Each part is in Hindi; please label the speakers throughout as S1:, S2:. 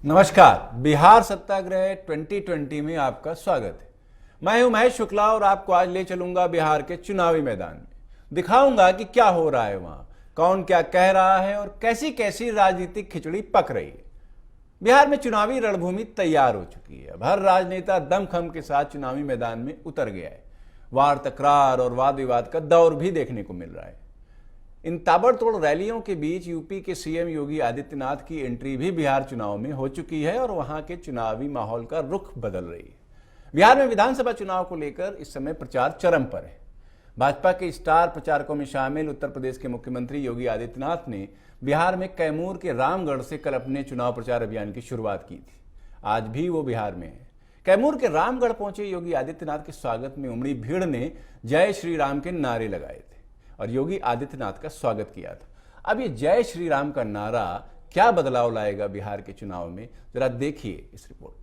S1: नमस्कार, बिहार सत्याग्रह 2020 में आपका स्वागत है। मैं हूं महेश शुक्ला और आपको आज ले चलूंगा बिहार के चुनावी मैदान में। दिखाऊंगा कि क्या हो रहा है वहां, कौन क्या कह रहा है और कैसी कैसी राजनीतिक खिचड़ी पक रही है। बिहार में चुनावी रणभूमि तैयार हो चुकी है। अब हर राजनेता दमखम के साथ चुनावी मैदान में उतर गया है। वार तकरार और वाद विवाद का दौर भी देखने को मिल रहा है। इन ताबड़तोड़ रैलियों के बीच यूपी के सीएम योगी आदित्यनाथ की एंट्री भी बिहार चुनाव में हो चुकी है और वहां के चुनावी माहौल का रुख बदल रही है। बिहार में विधानसभा चुनाव को लेकर इस समय प्रचार चरम पर है। भाजपा के स्टार प्रचारकों में शामिल उत्तर प्रदेश के मुख्यमंत्री योगी आदित्यनाथ ने बिहार में कैमूर के रामगढ़ से कल अपने चुनाव प्रचार अभियान की शुरुआत की थी। आज भी वो बिहार में है। कैमूर के रामगढ़ पहुंचे योगी आदित्यनाथ के स्वागत में उमड़ी भीड़ ने जय श्री राम के नारे लगाए थे और योगी आदित्यनाथ का स्वागत किया था। अब ये जय श्री राम का नारा क्या बदलाव लाएगा बिहार के चुनाव में, जरा देखिए इस रिपोर्ट में।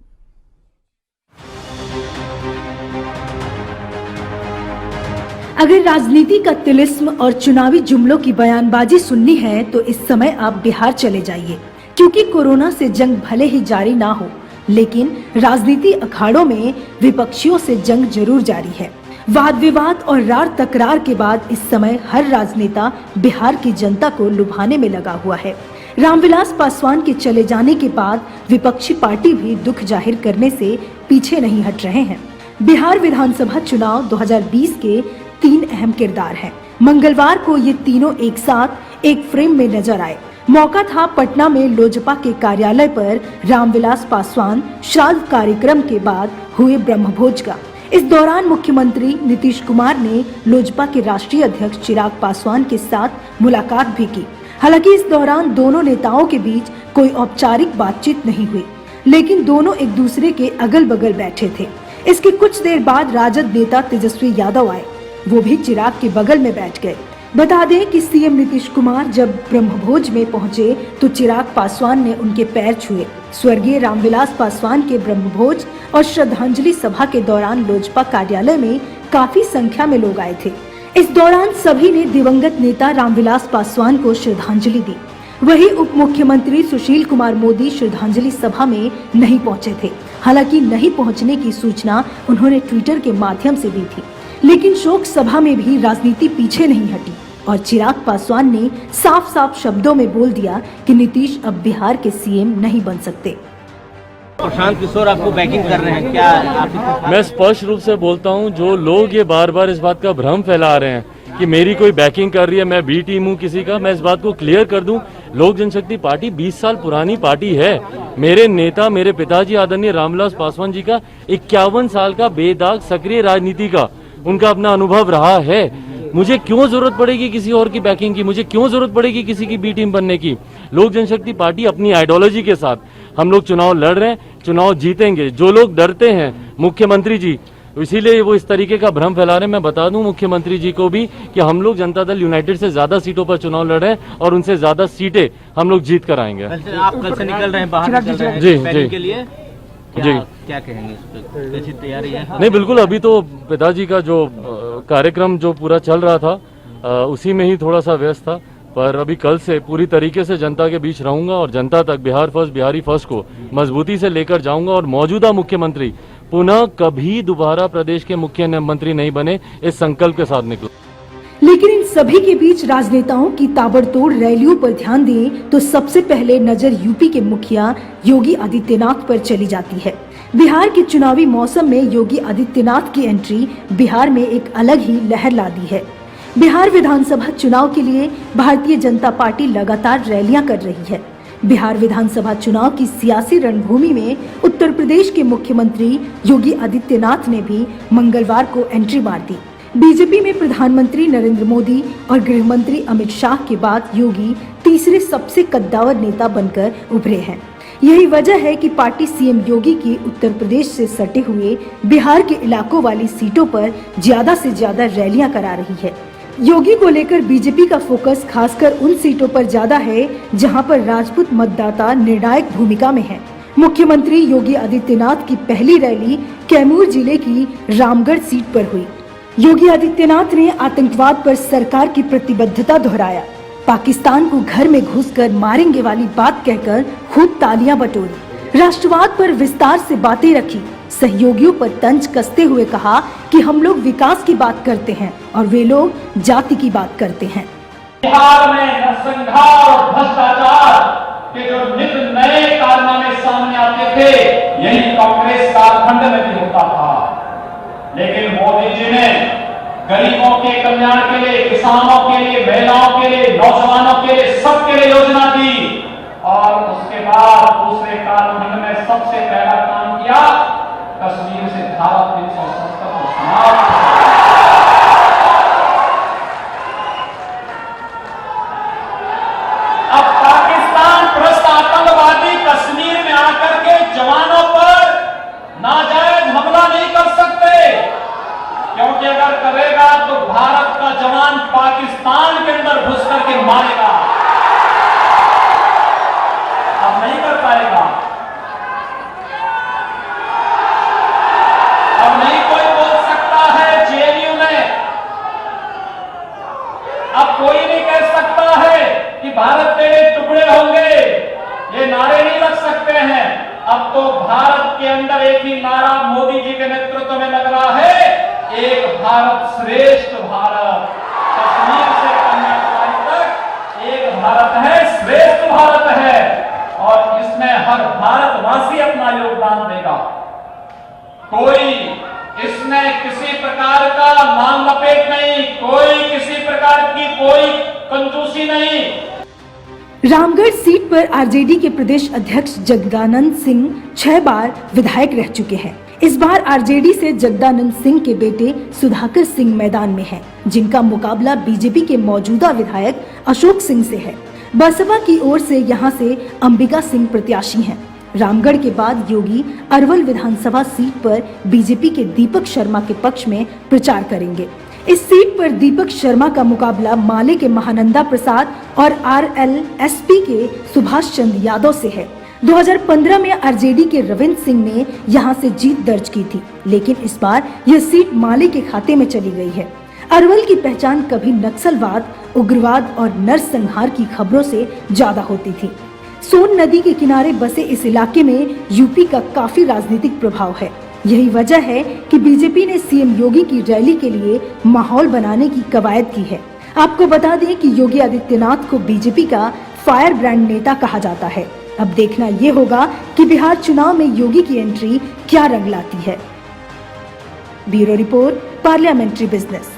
S2: अगर राजनीति का तिलिस्म और चुनावी जुमलों की बयानबाजी सुननी है तो इस समय आप बिहार चले जाइए, क्योंकि कोरोना से जंग भले ही जारी ना हो, लेकिन राजनीति अखाड़ों में विपक्षियों से जंग जरूर जारी है। वाद विवाद और रार तकरार के बाद इस समय हर राजनेता बिहार की जनता को लुभाने में लगा हुआ है। रामविलास पासवान के चले जाने के बाद विपक्षी पार्टी भी दुख जाहिर करने से पीछे नहीं हट रहे हैं। बिहार विधानसभा चुनाव 2020 के 3 अहम किरदार हैं। मंगलवार को ये तीनों एक साथ एक फ्रेम में नजर आए। मौका था पटना में लोजपा के कार्यालय पर रामविलास पासवान श्राद्ध कार्यक्रम के बाद हुए ब्रह्मभोज का। इस दौरान मुख्यमंत्री नीतीश कुमार ने लोजपा के राष्ट्रीय अध्यक्ष चिराग पासवान के साथ मुलाकात भी की। हालांकि इस दौरान दोनों नेताओं के बीच कोई औपचारिक बातचीत नहीं हुई, लेकिन दोनों एक दूसरे के अगल बगल बैठे थे। इसके कुछ देर बाद राजद नेता तेजस्वी यादव आए, वो भी चिराग के बगल में बैठ गए। बता दें कि सीएम नीतीश कुमार जब ब्रह्मभोज में पहुंचे तो चिराग पासवान ने उनके पैर छुए। स्वर्गीय रामविलास पासवान के ब्रह्मभोज और श्रद्धांजलि सभा के दौरान लोजपा कार्यालय में काफी संख्या में लोग आए थे। इस दौरान सभी ने दिवंगत नेता रामविलास पासवान को श्रद्धांजलि दी। वहीं उप मुख्यमंत्री सुशील कुमार मोदी श्रद्धांजलि सभा में नहीं पहुंचे थे। हालांकि नहीं पहुंचने की सूचना उन्होंने ट्विटर के माध्यम से दी थी, लेकिन शोक सभा में भी राजनीति पीछे नहीं हटी और चिराग पासवान ने साफ साफ शब्दों में बोल दिया कि नीतीश अब बिहार के सीएम नहीं बन सकते।
S3: प्रशांत किशोर आपको बैकिंग कर रहे हैं क्या? आप
S4: मैं स्पष्ट रूप से बोलता हूं, जो लोग ये बार बार इस बात का भ्रम फैला रहे हैं कि मेरी कोई बैकिंग कर रही है, मैं बी टीम हूं किसी का, मैं इस बात को क्लियर कर दूं। लोक जनशक्ति पार्टी 20 साल पुरानी पार्टी है। मेरे नेता, मेरे पिताजी आदरणीय रामविलास पासवान जी का 51 साल का बेदाग सक्रिय राजनीति का उनका अपना अनुभव रहा है। मुझे क्यों जरूरत पड़ेगी किसी और की बैकिंग की? मुझे क्यों जरूरत पड़ेगी किसी की बी टीम बनने की? लोक जनशक्ति पार्टी अपनी आइडियोलॉजी के साथ हम लोग चुनाव लड़ रहे हैं, चुनाव जीतेंगे। जो लोग डरते हैं मुख्यमंत्री जी, इसीलिए वो इस तरीके का भ्रम फैला रहे हैं। मैं बता दूं मुख्यमंत्री जी को भी कि हम लोग जनता दल यूनाइटेड से ज्यादा सीटों पर चुनाव लड़ रहे हैं और उनसे ज्यादा सीटें हम लोग जीत कर आएंगे।
S3: आप कल से निकल रहे हैं बाहर, निकल रहे हैं
S4: जी
S3: के लिए, क्या कहेंगे इस पर? कैसी तैयारी है?
S4: नहीं, बिल्कुल। अभी तो पिताजी का जो कार्यक्रम जो पूरा चल रहा था उसी में ही थोड़ा सा व्यस्त था, पर अभी कल से पूरी तरीके से जनता के बीच रहूंगा और जनता तक बिहार फर्स्ट, बिहारी फर्स्ट को मजबूती से लेकर जाऊंगा और मौजूदा मुख्यमंत्री पुनः कभी दोबारा प्रदेश के मुख्यमंत्री नहीं बने, इस संकल्प के साथ निकला।
S2: लेकिन इन सभी के बीच राजनेताओं की ताबड़तोड़ रैलियों पर ध्यान दें तो सबसे पहले नजर यूपी के मुखिया योगी आदित्यनाथ पर चली जाती है। बिहार के चुनावी मौसम में योगी आदित्यनाथ की एंट्री बिहार में एक अलग ही लहर ला दी है। बिहार विधानसभा चुनाव के लिए भारतीय जनता पार्टी लगातार रैलियां कर रही है। बिहार विधानसभा चुनाव की सियासी रणभूमि में उत्तर प्रदेश के मुख्यमंत्री योगी आदित्यनाथ ने भी मंगलवार को एंट्री मार दी। बीजेपी में प्रधानमंत्री नरेंद्र मोदी और गृह मंत्री अमित शाह के बाद योगी तीसरे सबसे कद्दावर नेता बनकर उभरे हैं। यही वजह है कि पार्टी सीएम योगी की उत्तर प्रदेश से सटे हुए बिहार के इलाकों वाली सीटों पर ज्यादा से ज्यादा रैलियां करा रही है। योगी को लेकर बीजेपी का फोकस खासकर उन सीटों पर ज्यादा है जहां पर राजपूत मतदाता निर्णायक भूमिका में हैं। मुख्यमंत्री योगी आदित्यनाथ की पहली रैली कैमूर जिले की रामगढ़ सीट पर हुई। योगी आदित्यनाथ ने आतंकवाद पर सरकार की प्रतिबद्धता दोहराया। पाकिस्तान को घर में घुसकर मारेंगे वाली बात कहकर खूब तालियां बटोरी। राष्ट्रवाद पर विस्तार से बातें रखी, सहयोगियों पर तंज कसते हुए कहा कि हम लोग विकास की बात करते हैं और वे लोग जाति की बात करते हैं।
S5: बिहार में नरसंहार और भ्रष्टाचार के जो नित नए कारनामे सामने आते थे, यही कांग्रेस कालखंड में भी होता था। लेकिन मोदी जी ने गरीबों के कल्याण के लिए, किसानों के लिए, महिलाओं के लिए, नौजवानों के लिए, सबके लिए योजना दी और उसके बाद दूसरे कालखंड में सबसे पहला काम किया, कश्मीर से धारा 370 को समाप्त किया। अब पाकिस्तान भ्रष्ट आतंकवादी कश्मीर में आकर के जवानों पर नाजायज हमला नहीं कर सकते, क्योंकि अगर करेगा तो भारत का जवान पाकिस्तान के अंदर घुस करके मारेगा, अब नहीं कर पाएगा। अब नहीं कोई बोल सकता है जेएनयू में, अब कोई नहीं कह सकता है कि भारत तेरे टुकड़े होंगे, ये नारे नहीं लग सकते हैं। अब तो भारत के अंदर एक ही नारा मोदी जी के नेतृत्व में लग रहा है, एक भारत श्रेष्ठ भारत। कश्मीर से कन्याकुमारी तक एक भारत है, श्रेष्ठ भारत है और इसमें हर भारतवासी अपना योगदान देगा। कोई इसमें किसी प्रकार का मांग लपेट नहीं, कोई किसी प्रकार की कोई कंजूसी नहीं।
S2: रामगढ़ सीट पर आरजेडी के प्रदेश अध्यक्ष जगदानंद सिंह 6 बार विधायक रह चुके हैं। इस बार आरजेडी से जगदानंद सिंह के बेटे सुधाकर सिंह मैदान में हैं, जिनका मुकाबला बीजेपी के मौजूदा विधायक अशोक सिंह से है। बसपा की ओर से यहां से अंबिका सिंह प्रत्याशी हैं। रामगढ़ के बाद योगी अरवल विधानसभा सीट पर बीजेपी के दीपक शर्मा के पक्ष में प्रचार करेंगे। इस सीट पर दीपक शर्मा का मुकाबला माले के महानंदा प्रसाद और आरएलएसपी के सुभाष चंद्र यादव से है। 2015 में आरजेडी के रविंद्र सिंह ने यहां से जीत दर्ज की थी, लेकिन इस बार यह सीट माले के खाते में चली गई है। अरवल की पहचान कभी नक्सलवाद, उग्रवाद और नरसंहार की खबरों से ज्यादा होती थी। सोन नदी के किनारे बसे इस इलाके में यूपी का काफी राजनीतिक प्रभाव है। यही वजह है कि बीजेपी ने सीएम योगी की रैली के लिए माहौल बनाने की कवायद की है। आपको बता दें कि योगी आदित्यनाथ को बीजेपी का फायर ब्रांड नेता कहा जाता है। अब देखना ये होगा कि बिहार चुनाव में योगी की एंट्री क्या रंग लाती है। Bureau report, parliamentary business.